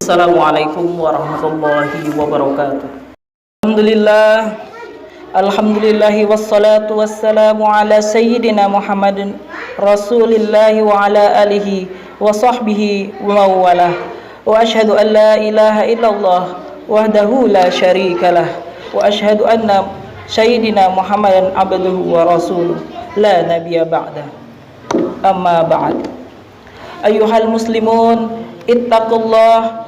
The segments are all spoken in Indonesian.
Assalamualaikum warahmatullahi wabarakatuh. Alhamdulillah, alhamdulillahi wassalatu wassalamu ala sayyidina Muhammadin rasulillahi wa ala alihi wa sahbihi wa mawalah. Wa ashhadu an la ilaha illallah wahdahu la syarikalah wa ashhadu anna sayyidina Muhammadan abduhu wa rasuluh la nabiyya ba'da. Amma ba'd. Ayyuhal muslimun, ittaqullaha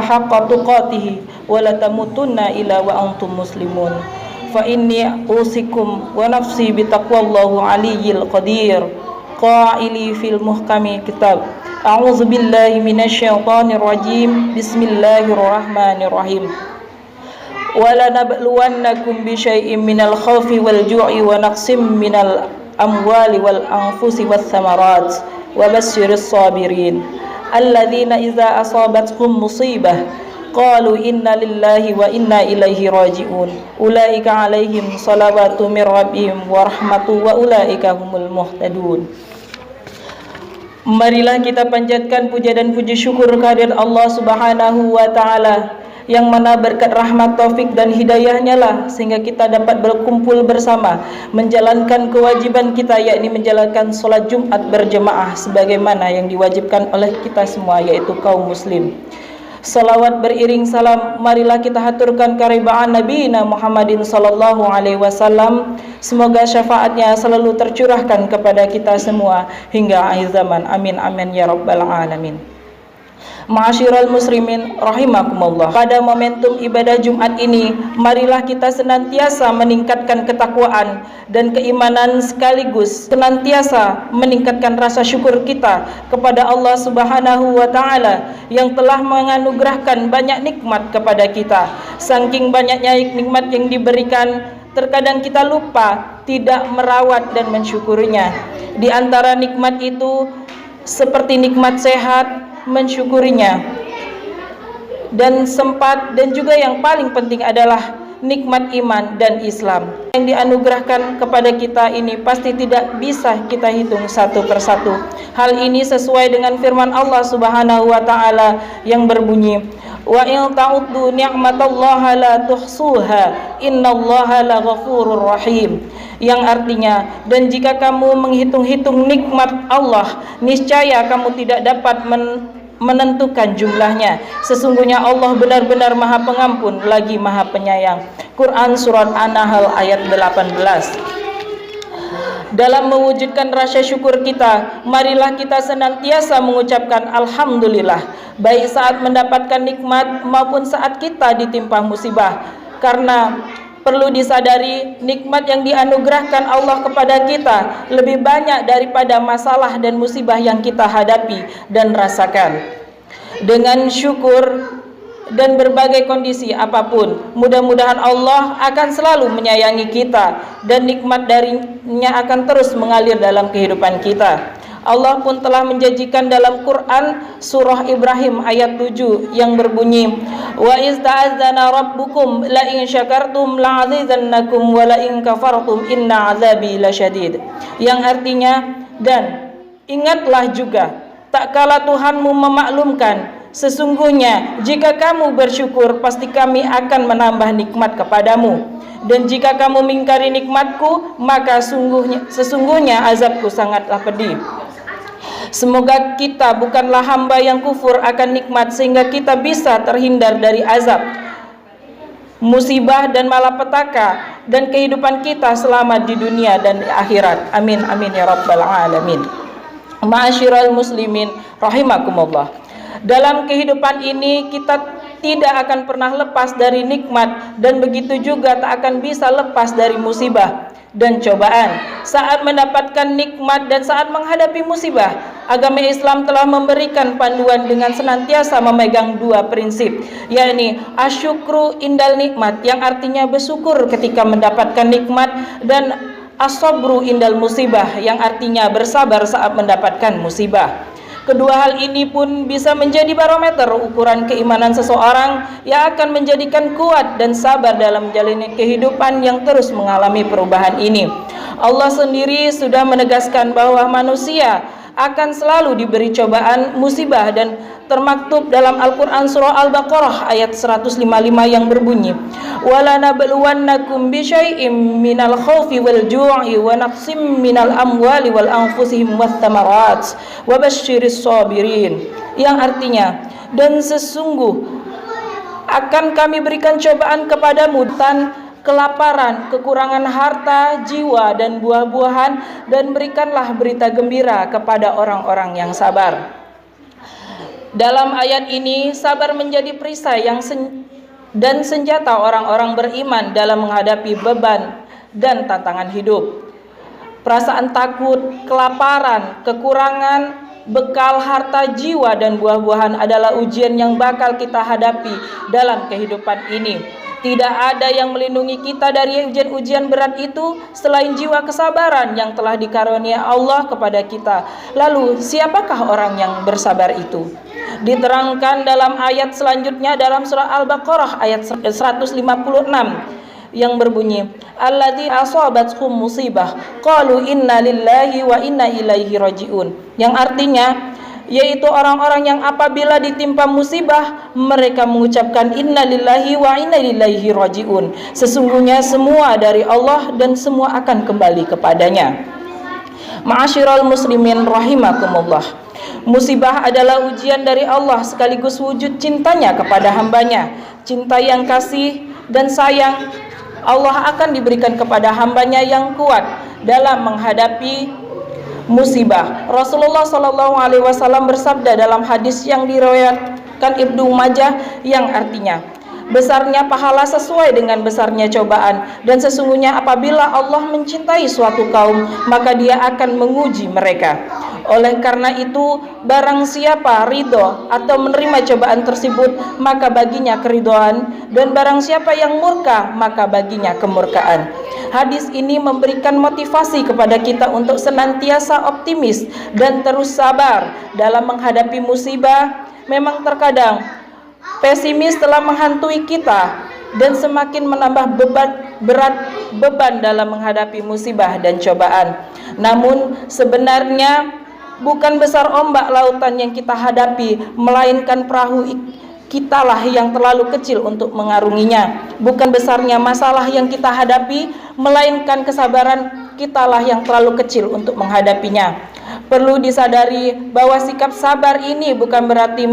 haqqa tuqatih wa la tamutunna illa wa antum muslimun. Fa inni usikum wa nafsi bi taqwallahu aliyyil qadir. Qaili fil muhkami kitab. A'udzu billahi minasyaitonir rajim. Bismillahirrahmanirrahim. Wa la nabluwannakum bi syai'in minal khaufi wal ju'i wa naqsim minal amwali wal anfusi wath thamarat wa basyiris sabirin alladzina idza asabatkum musibah qalu inna lillahi wa inna ilaihi raji'un ulaika alaihim salawatu mir rabbihim wa rahmatu wa ulaika humul muhtadun. Marilah kita panjatkan puja dan puji syukur kehadirat Allah Subhanahu wa taala, yang mana berkat rahmat, taufik dan hidayahnya lah sehingga kita dapat berkumpul bersama menjalankan kewajiban kita, yakni menjalankan solat Jumat berjemaah sebagaimana yang diwajibkan oleh kita semua, yaitu kaum muslim. Salawat beriring salam marilah kita haturkan karibaan Nabi Muhammadin sallallahu alaihi wasallam. Semoga syafaatnya selalu tercurahkan kepada kita semua hingga akhir zaman. Amin amin ya rabbal alamin. Ma'asyiral muslimin rahimakumullah. Pada momentum ibadah Jumat ini, marilah kita senantiasa meningkatkan ketakwaan dan keimanan, sekaligus senantiasa meningkatkan rasa syukur kita kepada Allah Subhanahu wa taala yang telah menganugerahkan banyak nikmat kepada kita. Saking banyaknya nikmat yang diberikan, terkadang kita lupa tidak merawat dan mensyukurinya. Di antara nikmat itu seperti nikmat sehat, mensyukurinya, dan sempat, dan juga yang paling penting adalah nikmat iman dan Islam yang dianugerahkan kepada kita ini pasti tidak bisa kita hitung satu persatu. Hal ini sesuai dengan firman Allah Subhanahu wa taala yang berbunyi, wa in ta'uddu ni'matallahi la tuhsuha innallaha laghafurur rahim, yang artinya, dan jika kamu menghitung-hitung nikmat Allah, niscaya kamu tidak dapat menentukan jumlahnya. Sesungguhnya Allah benar-benar Maha Pengampun lagi Maha Penyayang. Quran surat An-Nahl ayat 18. Dalam mewujudkan rasa syukur kita, marilah kita senantiasa mengucapkan alhamdulillah, baik saat mendapatkan nikmat maupun saat kita ditimpa musibah. Karena perlu disadari, nikmat yang dianugerahkan Allah kepada kita lebih banyak daripada masalah dan musibah yang kita hadapi dan rasakan. Dengan syukur dan berbagai kondisi apapun, mudah-mudahan Allah akan selalu menyayangi kita dan nikmat darinya akan terus mengalir dalam kehidupan kita. Allah pun telah menjanjikan dalam Quran surah Ibrahim ayat 7 yang berbunyi, wa iz ta'azzana rabbukum la in syakartum la'azizannakum wa la in kafartum inna azabi lasyadid, yang artinya, dan ingatlah juga tak kala Tuhanmu memaklumkan, sesungguhnya jika kamu bersyukur pasti kami akan menambah nikmat kepadamu, dan jika kamu mengingkari nikmatku maka sesungguhnya azabku sangatlah pedih. Semoga kita bukanlah hamba yang kufur akan nikmat sehingga kita bisa terhindar dari azab, musibah dan malapetaka dan kehidupan kita selama di dunia dan di akhirat. Amin amin ya rabbal alamin. Ma'asyiral muslimin rahimakumullah. Dalam kehidupan ini kita tidak akan pernah lepas dari nikmat, dan begitu juga tak akan bisa lepas dari musibah dan cobaan. Saat mendapatkan nikmat dan saat menghadapi musibah, agama Islam telah memberikan panduan dengan senantiasa memegang dua prinsip, yakni asyukru indal nikmat, yang artinya bersyukur ketika mendapatkan nikmat, dan as-sabru indal musibah, yang artinya bersabar saat mendapatkan musibah. Kedua hal ini pun bisa menjadi barometer ukuran keimanan seseorang yang akan menjadikan kuat dan sabar dalam menjalani kehidupan yang terus mengalami perubahan ini. Allah sendiri sudah menegaskan bahwa manusia akan selalu diberi cobaan, musibah, dan termaktub dalam Al-Quran surah Al-Baqarah ayat 155 yang berbunyi, wala nabluwannakum bisyai'im minal khawfi wal ju'i wa naqsim minal amwali wal anfusihim wath thamarat wa basyiris sabirin, yang artinya, dan sesungguh akan kami berikan cobaan kepadamu dan kelaparan, kekurangan harta, jiwa, dan buah-buahan, dan berikanlah berita gembira kepada orang-orang yang sabar. Dalam ayat ini, sabar menjadi perisai dan senjata orang-orang beriman dalam menghadapi beban dan tantangan hidup. Perasaan takut, kelaparan, kekurangan bekal, harta, jiwa, dan buah-buahan adalah ujian yang bakal kita hadapi dalam kehidupan ini. Tidak ada yang melindungi kita dari ujian-ujian berat itu selain jiwa kesabaran yang telah dikarunia Allah kepada kita. Lalu, siapakah orang yang bersabar itu? Diterangkan dalam ayat selanjutnya dalam surah Al-Baqarah ayat 156 yang berbunyi, alladzi asabatkum musibah qalu inna lillahi wa inna ilaihi rajiun, yang artinya yaitu orang-orang yang apabila ditimpa musibah mereka mengucapkan inna lillahi wa inna ilaihi rajiun, sesungguhnya semua dari Allah dan semua akan kembali kepadanya. Ma'asyiral muslimin rahimakumullah, musibah adalah ujian dari Allah sekaligus wujud cintanya kepada hambanya. Cinta yang kasih dan sayang Allah akan diberikan kepada hambanya yang kuat dalam menghadapi musibah. Rasulullah SAW bersabda dalam hadis yang diriwayatkan Ibnu Majah yang artinya, besarnya pahala sesuai dengan besarnya cobaan, dan sesungguhnya apabila Allah mencintai suatu kaum maka Dia akan menguji mereka. Oleh karena itu, barang siapa ridho atau menerima cobaan tersebut maka baginya keridhaan, dan barang siapa yang murka maka baginya kemurkaan. Hadis ini memberikan motivasi kepada kita untuk senantiasa optimis dan terus sabar dalam menghadapi musibah. Memang terkadang pesimis telah menghantui kita dan semakin menambah beban dalam menghadapi musibah dan cobaan. Namun sebenarnya bukan besar ombak lautan yang kita hadapi, melainkan perahu kitalah yang terlalu kecil untuk mengarunginya. Bukan besarnya masalah yang kita hadapi, melainkan kesabaran kitalah yang terlalu kecil untuk menghadapinya. Perlu disadari bahwa sikap sabar ini bukan berarti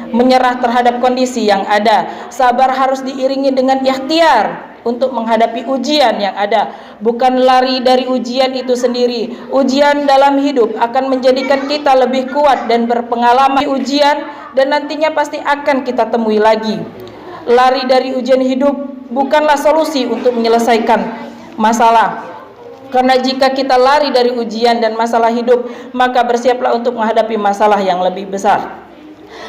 menyerah terhadap kondisi yang ada. Sabar harus diiringi dengan ikhtiar untuk menghadapi ujian yang ada, bukan lari dari ujian itu sendiri. Ujian dalam hidup akan menjadikan kita lebih kuat dan berpengalaman ujian, dan nantinya pasti akan kita temui lagi. Lari dari ujian hidup bukanlah solusi untuk menyelesaikan masalah, karena jika kita lari dari ujian dan masalah hidup maka bersiaplah untuk menghadapi masalah yang lebih besar.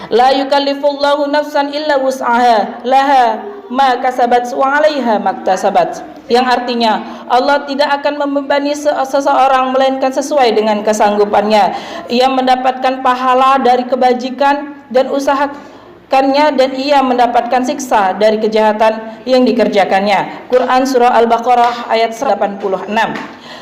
La yukallifullahu nafsan illa wus'aha laha ma kasabat wa 'alaiha maktasabat, yang artinya Allah tidak akan membebani seseorang melainkan sesuai dengan kesanggupannya. Ia mendapatkan pahala dari kebajikan dan usahakannya, dan ia mendapatkan siksa dari kejahatan yang dikerjakannya. Quran surah Al-Baqarah ayat 86.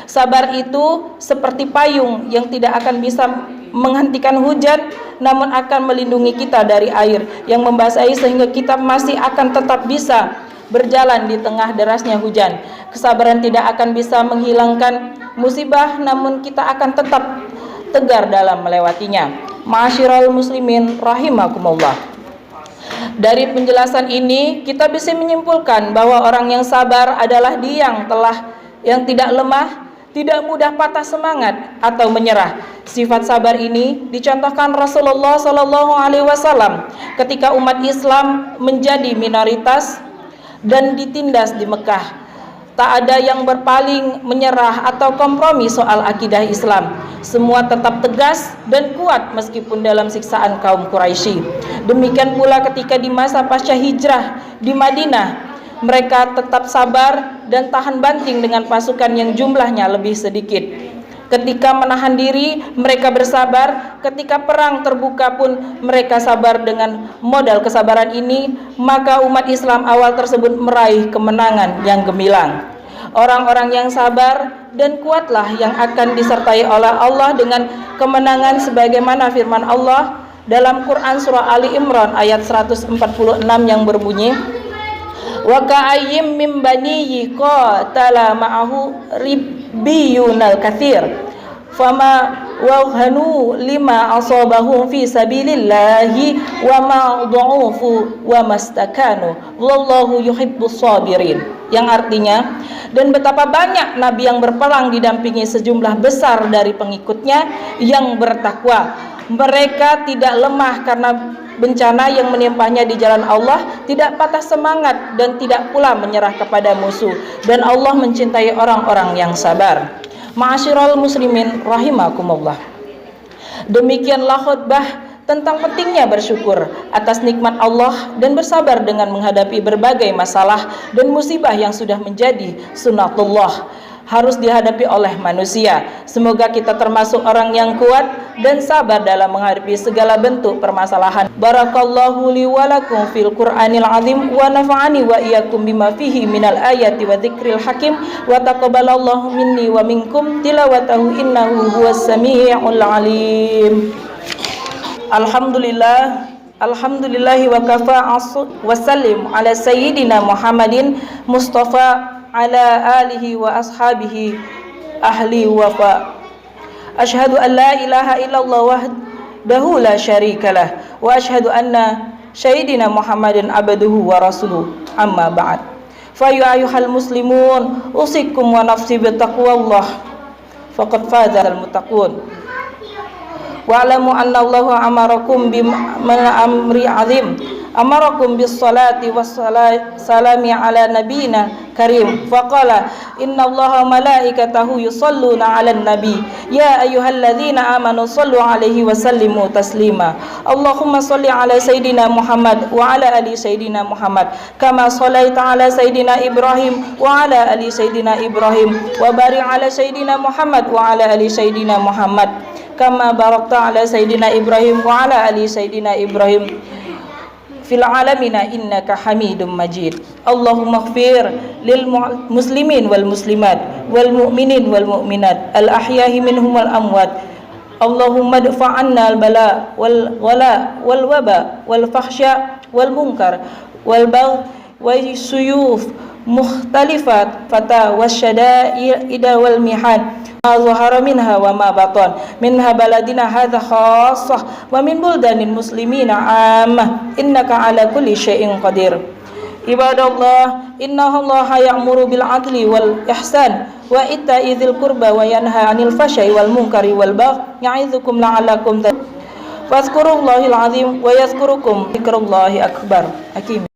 Sabar itu seperti payung yang tidak akan bisa menghentikan hujan, namun akan melindungi kita dari air yang membasahi sehingga kita masih akan tetap bisa berjalan di tengah derasnya hujan. Kesabaran tidak akan bisa menghilangkan musibah, namun kita akan tetap tegar dalam melewatinya. Ma'asyiral muslimin rahimakumullah, dari penjelasan ini kita bisa menyimpulkan bahwa orang yang sabar adalah dia yang tidak lemah, tidak mudah patah semangat atau menyerah. Sifat sabar ini dicontohkan Rasulullah SAW ketika umat Islam menjadi minoritas dan ditindas di Mekah. Tak ada yang berpaling, menyerah atau kompromi soal akidah Islam. Semua tetap tegas dan kuat meskipun dalam siksaan kaum Quraisy. Demikian pula ketika di masa pasca hijrah di Madinah, mereka tetap sabar dan tahan banting dengan pasukan yang jumlahnya lebih sedikit. Ketika menahan diri, mereka bersabar. Ketika perang terbuka pun mereka sabar. Dengan modal kesabaran ini, maka umat Islam awal tersebut meraih kemenangan yang gemilang. orang-orang yang sabar dan kuatlah yang akan disertai oleh Allah dengan kemenangan sebagaimana firman Allah dalam Quran surah Ali Imran ayat 146 yang berbunyi, wa ka'ayyim min baniyyi qatala ma'ahu ribbiyunal katsir fama wahanu lima asabahum fi sabilillahi wa ma dha'ufu wa mastakanu wallahu yuhibbus sabirin, yang artinya, dan betapa banyak nabi yang berperang didampingi sejumlah besar dari pengikutnya yang bertakwa, mereka tidak lemah karena bencana yang menimpanya di jalan Allah, tidak patah semangat dan tidak pula menyerah kepada musuh, dan Allah mencintai orang-orang yang sabar. Ma'asyiral muslimin rahimakumullah. Demikianlah khutbah tentang pentingnya bersyukur atas nikmat Allah dan bersabar dengan menghadapi berbagai masalah dan musibah yang sudah menjadi sunnatullah, harus dihadapi oleh manusia. Semoga kita termasuk orang yang kuat dan sabar dalam menghadapi segala bentuk permasalahan. Barakallahu li wa lakum fil Qur'anil azim wa nafa'ani wa iyyakum bima fihi minal ayati wa dzikril hakim wa taqabbalallahu minni wa minkum tilawatahu innahu huwas samii'ul alim. Alhamdulillah, alhamdulillahi wa kafa wa sallim ala sayyidina Muhammadin Mustafa ala alihi wa ashabihi ahli wafa. Ashhadu an la ilaha illallah wahdahu la syarikalah wa ashhadu anna sayyidina Muhammadin abduhu wa rasuluh, amma ba'd. Fa ya ayyuhal muslimun usikum wa nafsi bittaqwallah faqad fazal muttaqun. Wa'lamu anna Allah amarakum amri azim, amarakum bis salati was salami ala nabiyina karim, faqala inna Allaha malaikatahu yusalluna ala nabi ya ayyuhalladzina amanu sallu alaihi wa sallimu taslima. Allahumma salli ala sayidina Muhammad wa ala ali sayidina Muhammad kama sallaita ala sayidina Ibrahim wa ala ali sayidina Ibrahim wa barik ala sayidina Muhammad wa ala ali sayidina Muhammad kama barakta ala sayidina Ibrahim wa ala ali sayidina Ibrahim fil alamina innaka hamidum majid. Allahumma ighfir lil muslimin wal muslimat wal mu'minin wal mu'minat al ahyahi minhum wal amwat. Allahumma dfa' anna al bala wal wala wal waba wal fahsya wal munkar wal bagh wa suyuf mukhtalifat fata wasyada'ida wal mihan ma zahara minha wa ma batan minha baladina hadha khassah wa min buldanil muslimina ammah innaka ala kulli syai'in qadir. Ibadallah, innallaha ya'muru bil 'adli wal ihsan wa ita'i dzil qurba wa yanha 'anil fahsya'i wal munkari wal baghi ya'idzukum la'allakum tadhakkarun. Fadhkurullahal 'azim wa yadhkurukum, dzikrullahi akbar. Hakim.